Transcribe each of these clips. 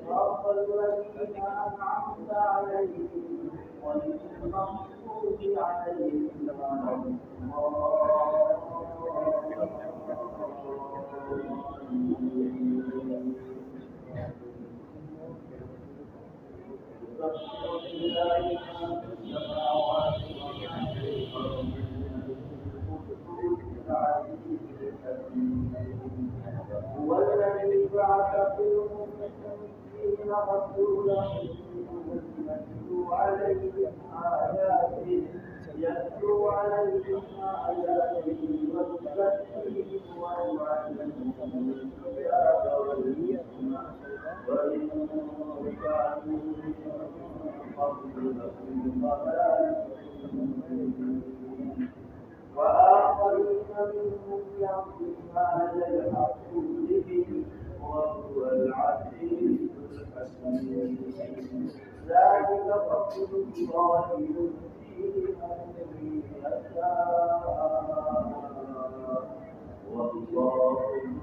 صراط الذين أنعمت عليهم غير المغضوب عليهم ولا هو الذي بعث في الأميين رسولا يتلو عليهم آياته ويزكيهم ويعلمهم الكتاب والحكمة وإن كانوا من قبل لفي ضلال وآخرين منهم يعصون على الحق به وهو العزيز الحكيم ذلك فضل الله يؤتيه من يشاء والله ذو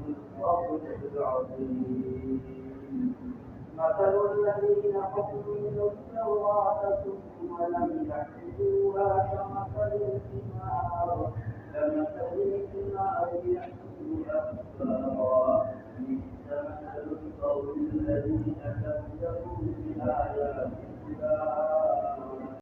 الفضل العظيم مثل الذين حملوا التوراة ثم لم يحملوها كمثل الحمار يحمل أسفارا بئس مثل القوم الذين كذبوا بآيات الله